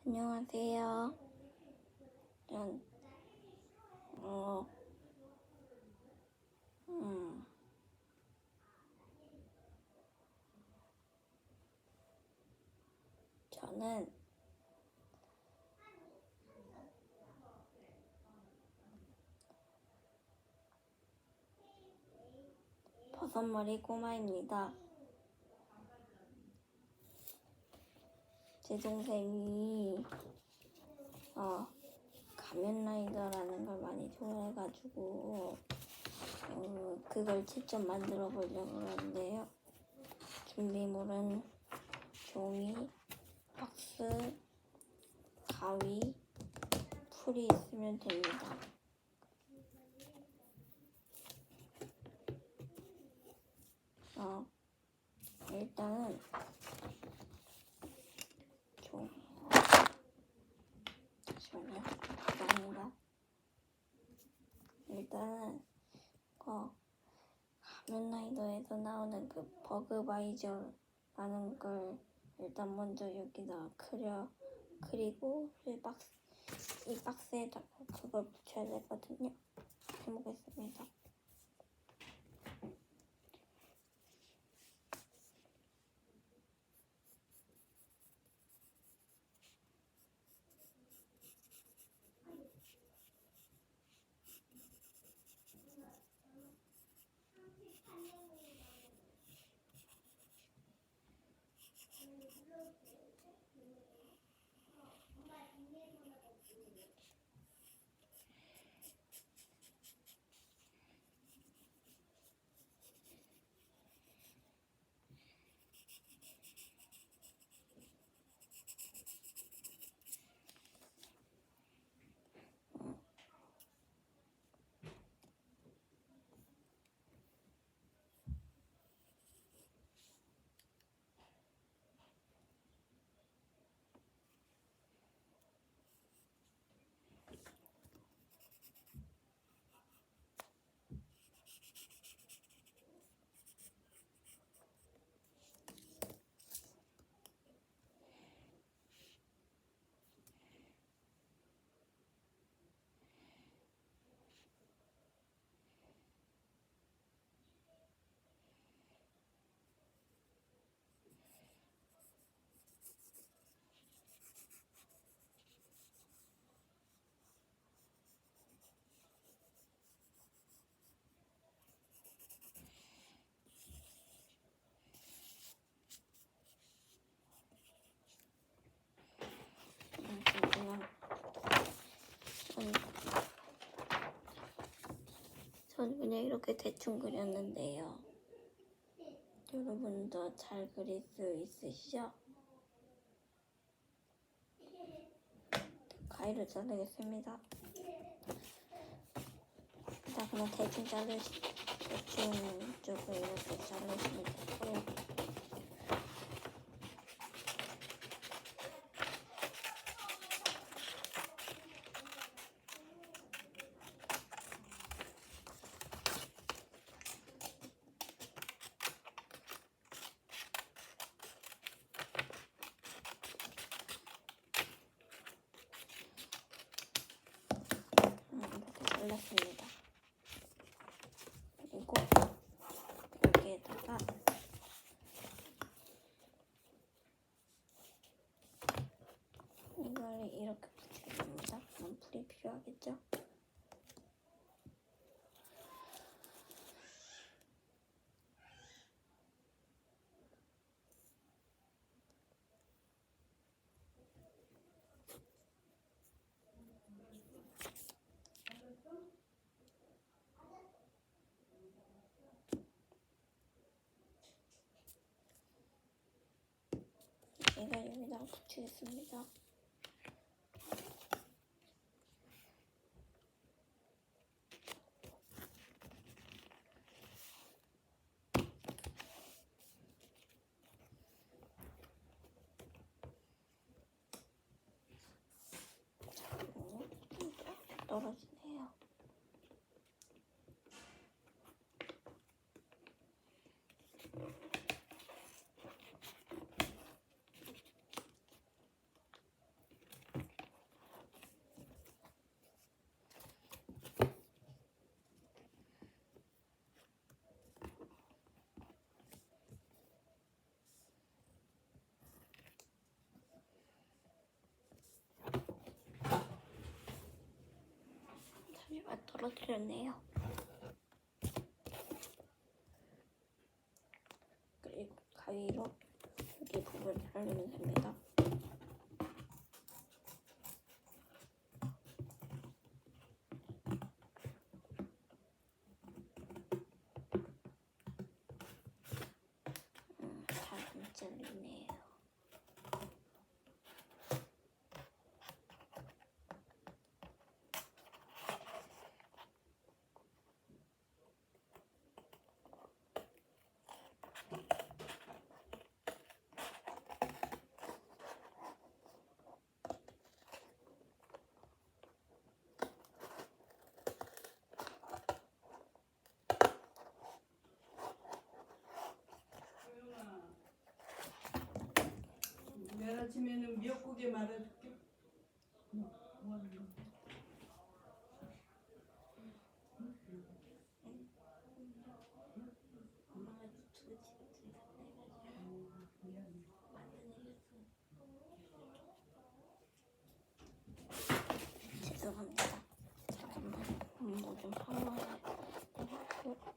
안녕하세요. 저는 버섯머리 꼬마입니다. 제 동생이 가면라이더라는 걸 많이 좋아해가지고 그걸 직접 만들어 보려고 하는데요. 준비물은 종이, 박스, 가위, 풀이 있으면 됩니다. 일단은 잠시만요. 감사합니다. 일단은 가면라이더에서 나오는 그 버그바이저라는 걸 일단 먼저 여기다 그리고 이 박스에다가 그걸 붙여야 되거든요. 해보겠습니다. 저는 그냥 이렇게 대충 그렸는데요. 여러분도 잘 그릴 수 있으시죠? 가위로 자르겠습니다. 일단 그냥 대충 쪽을 이렇게 자르시면 되고요. 이렇게 잘랐습니다. 그리고 여기에다가 이걸 이렇게 붙여야 됩니다. 그럼 풀이 필요하겠죠? 제가 여기다 붙이겠습니다. 떨어지네요. 떨어뜨렸네요. 그리고 가위로 여기 부분을 자르면 됩니다. 잘 안 잘리네요. 내일 아침에는 미역국에 말아줄게. 뭐 하는 거? 죄송합니다. 잠깐만 뭐좀 사와야 되고.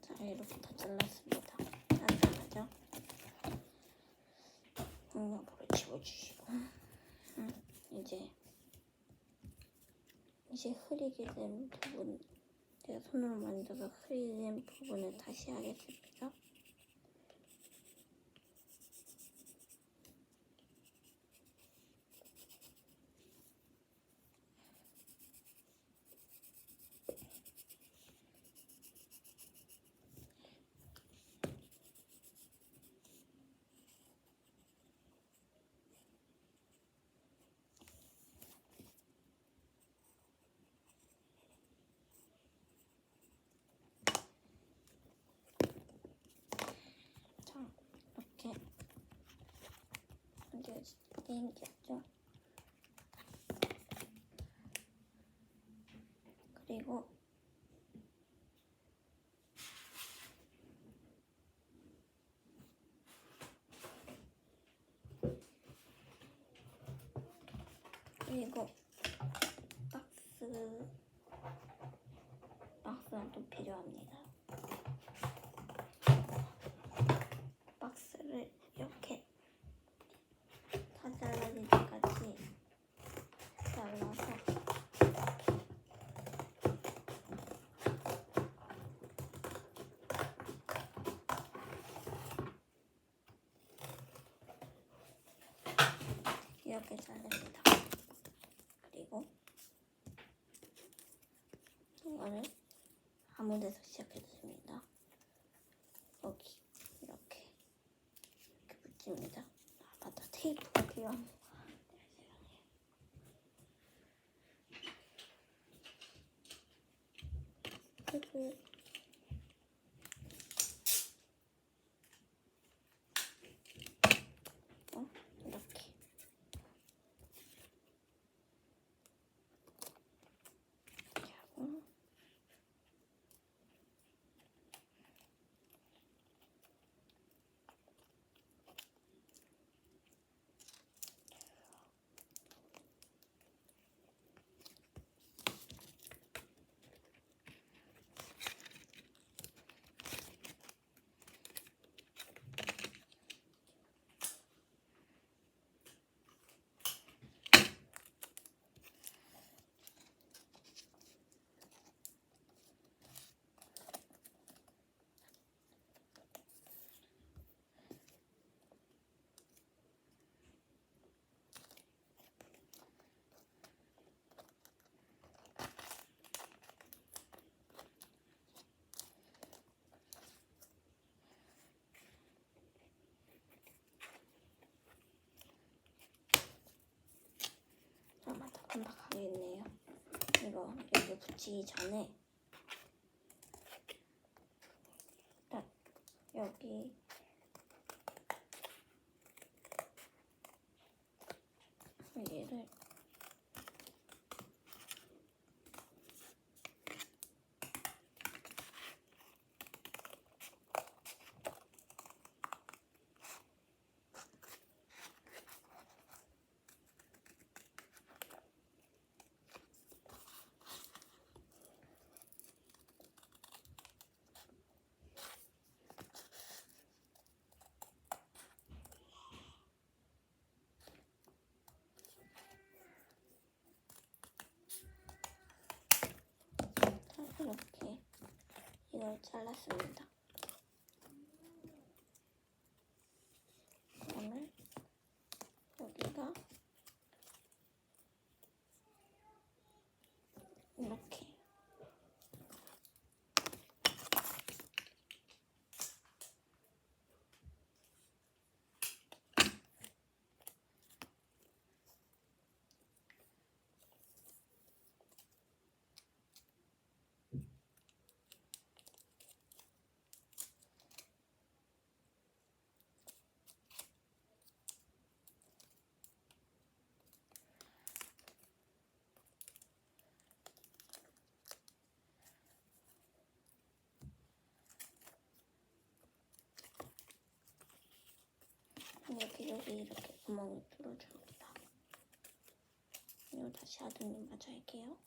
자, 이렇게 다 잘랐습니다. 간단하죠? 양념으로 지워주시고 이제 흐리게 된 부분, 제가 손으로 만져서 흐리게 된 부분을 다시 하겠습니다. 자, 이렇게 생겼죠? 그리고 박스가 또 필요합니다. 박스를 이렇게 다 잘라질 때까지 잘라서 이렇게 자릅니다. 그리고 이거를 아무 데서 시작해줍니다. 여기 이렇게 붙입니다. 맞다, 테이프가 필요합니다. 그리고 이렇게 하고 여기 붙이기 전에 딱 여기 얘를 이렇게 이걸 잘랐습니다. 그러면 여기가 이렇게 여기 이렇게 구멍을 뚫어줍니다. 그리고 다시 아드님 마저 할게요.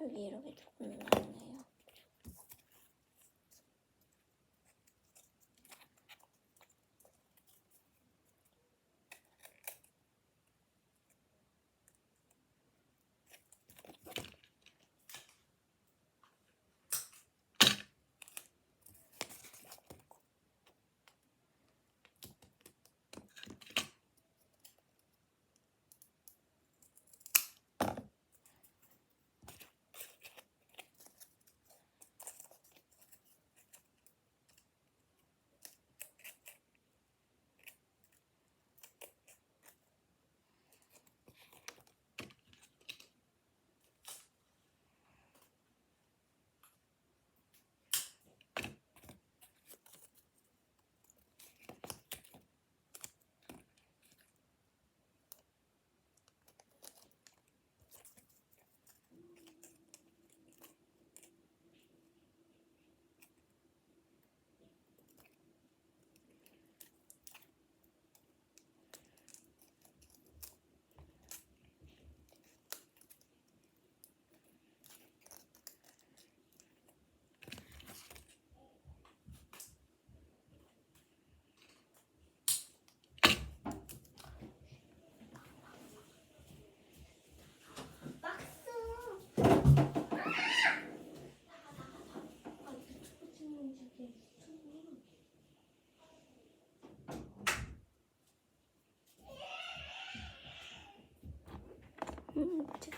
여기 이렇게 조금 나오네요.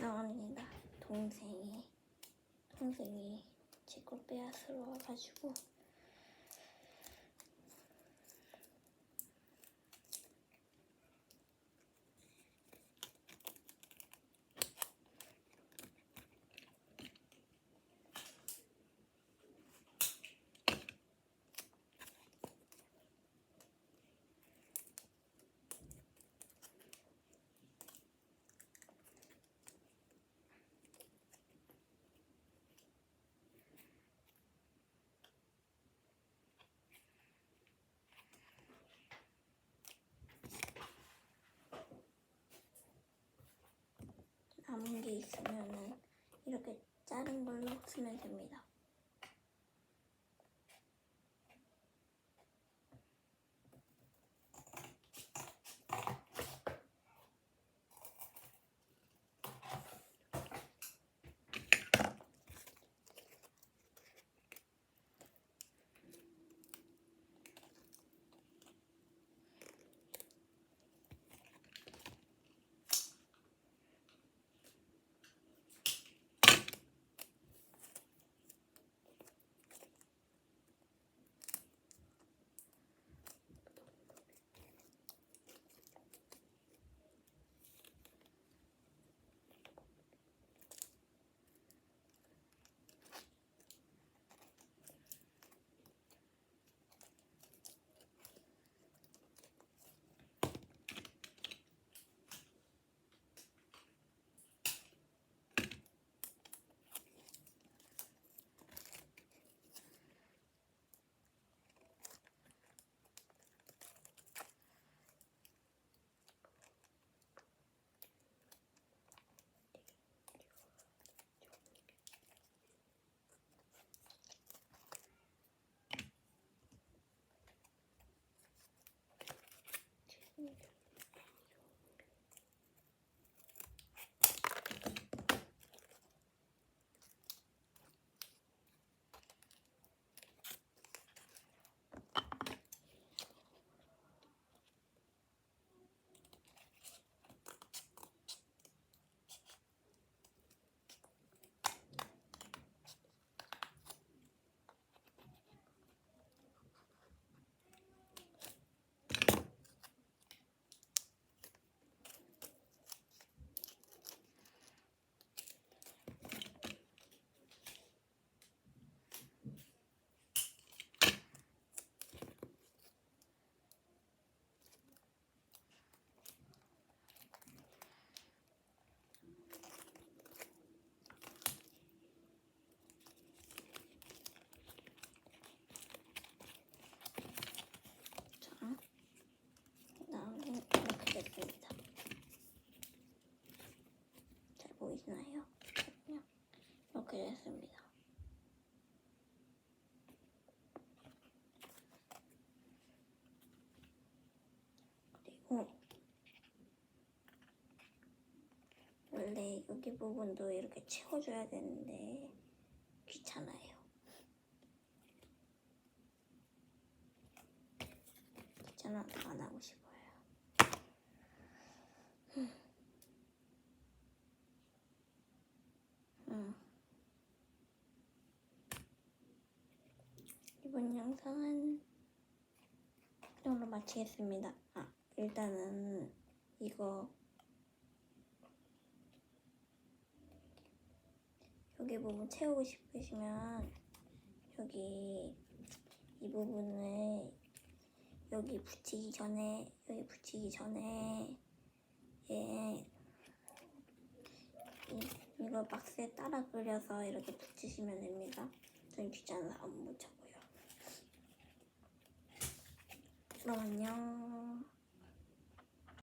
나옵니다. 동생이 제 걸 빼앗으러 와가지고 남은 게 있으면은 이렇게 자른 걸로 쓰면 됩니다. 그다음에 이렇게 됐습니다. 잘 보이시나요? 이렇게 됐습니다. 그리고 원래 여기 부분도 이렇게 채워줘야 되는데 귀찮아요. 귀찮아서 안 하고 싶어요. 이번 영상은 이 정도 마치겠습니다. 일단은 이거 여기 부분 채우고 싶으시면 여기 이 부분을 여기 붙이기 전에 이걸 박스에 따라 그려서 이렇게 붙이시면 됩니다. 전 귀찮아서 안 붙여고요. 그럼 안녕.